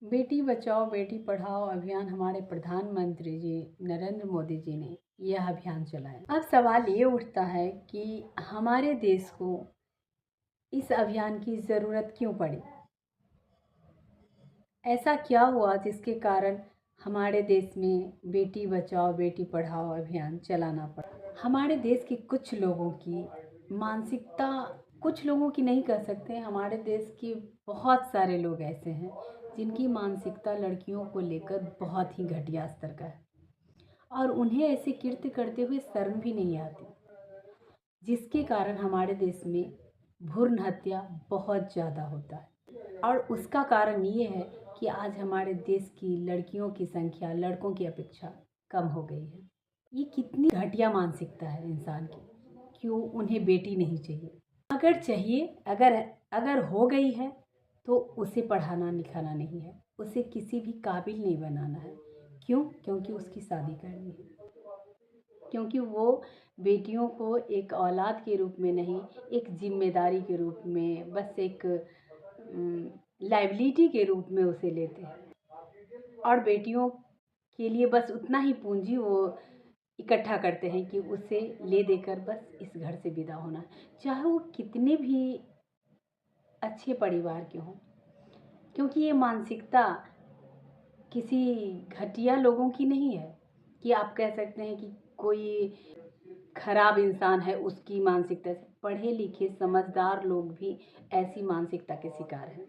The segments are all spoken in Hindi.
बेटी बचाओ बेटी पढ़ाओ अभियान हमारे प्रधानमंत्री जी नरेंद्र मोदी जी ने यह अभियान चलाया। अब सवाल ये उठता है कि हमारे देश को इस अभियान की ज़रूरत क्यों पड़ी? ऐसा क्या हुआ जिसके कारण हमारे देश में बेटी बचाओ बेटी पढ़ाओ अभियान चलाना पड़ा? हमारे देश के कुछ लोगों की मानसिकता, कुछ लोगों की नहीं कह सकते, हमारे देश के बहुत सारे लोग ऐसे हैं जिनकी मानसिकता लड़कियों को लेकर बहुत ही घटिया स्तर का है और उन्हें ऐसे कृत्य करते हुए शर्म भी नहीं आती, जिसके कारण हमारे देश में भ्रूण हत्या बहुत ज़्यादा होता है। और उसका कारण ये है कि आज हमारे देश की लड़कियों की संख्या लड़कों की अपेक्षा कम हो गई है। ये कितनी घटिया मानसिकता है इंसान की, क्यों उन्हें बेटी नहीं चाहिए? अगर चाहिए, अगर हो गई है तो उसे पढ़ाना लिखाना नहीं है, उसे किसी भी काबिल नहीं बनाना है। क्यों? क्योंकि उसकी शादी करनी है, क्योंकि वो बेटियों को एक औलाद के रूप में नहीं, एक जिम्मेदारी के रूप में, बस एक लाइबिलिटी के रूप में उसे लेते हैं और बेटियों के लिए बस उतना ही पूंजी वो इकट्ठा करते हैं कि उसे ले देकर बस इस घर से विदा होना है, चाहे वो कितने भी अच्छे परिवार के हों। क्योंकि ये मानसिकता किसी घटिया लोगों की नहीं है कि आप कह सकते हैं कि कोई खराब इंसान है उसकी मानसिकता से। पढ़े लिखे समझदार लोग भी ऐसी मानसिकता के शिकार हैं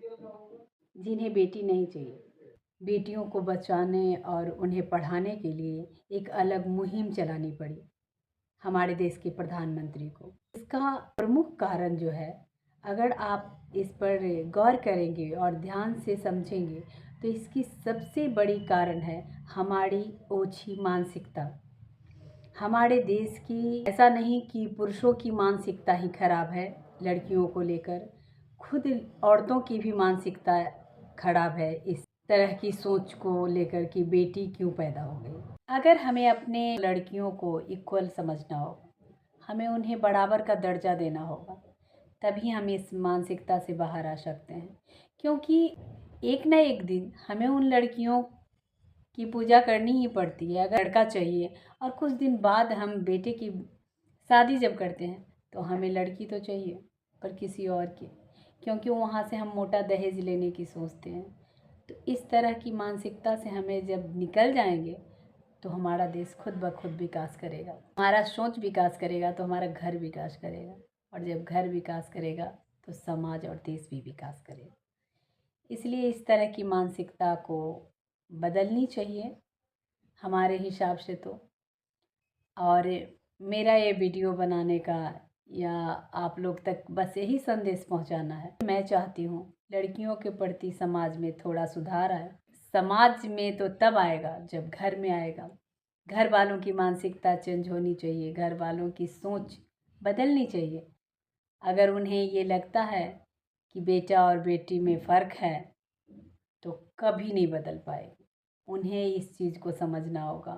जिन्हें बेटी नहीं चाहिए। बेटियों को बचाने और उन्हें पढ़ाने के लिए एक अलग मुहिम चलानी पड़ी हमारे देश के प्रधानमंत्री को। इसका प्रमुख कारण जो है, अगर आप इस पर गौर करेंगे और ध्यान से समझेंगे तो इसकी सबसे बड़ी कारण है हमारी ओछी मानसिकता। हमारे देश की, ऐसा नहीं कि पुरुषों की मानसिकता ही खराब है लड़कियों को लेकर, खुद औरतों की भी मानसिकता खराब है इस तरह की सोच को लेकर कि बेटी क्यों पैदा हो गई। अगर हमें अपने लड़कियों को इक्वल समझना हो, हमें उन्हें बराबर का दर्जा देना होगा, तभी हम इस मानसिकता से बाहर आ सकते हैं। क्योंकि एक ना एक दिन हमें उन लड़कियों की पूजा करनी ही पड़ती है। अगर लड़का चाहिए और कुछ दिन बाद हम बेटे की शादी जब करते हैं तो हमें लड़की तो चाहिए पर किसी और की, क्योंकि वहाँ से हम मोटा दहेज लेने की सोचते हैं। तो इस तरह की मानसिकता से हमें जब निकल जाएंगे तो हमारा देश खुद ब खुद विकास करेगा, हमारा सोच विकास करेगा तो हमारा घर विकास करेगा, और जब घर विकास करेगा तो समाज और देश भी विकास करेगा। इसलिए इस तरह की मानसिकता को बदलनी चाहिए हमारे हिसाब से तो। और मेरा ये वीडियो बनाने का या आप लोग तक बस यही संदेश पहुंचाना है। मैं चाहती हूँ लड़कियों के प्रति समाज में थोड़ा सुधार आए। समाज में तो तब आएगा जब घर में आएगा। घर वालों की मानसिकता चेंज होनी चाहिए, घर वालों की सोच बदलनी चाहिए। अगर उन्हें ये लगता है कि बेटा और बेटी में फ़र्क है तो कभी नहीं बदल पाएगी। उन्हें इस चीज़ को समझना होगा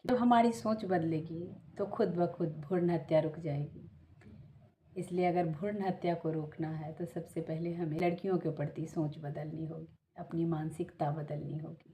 कि जब हमारी सोच बदलेगी तो खुद ब खुद भ्रूण हत्या रुक जाएगी। इसलिए अगर भ्रूण हत्या को रोकना है तो सबसे पहले हमें लड़कियों के प्रति सोच बदलनी होगी, अपनी मानसिकता बदलनी होगी।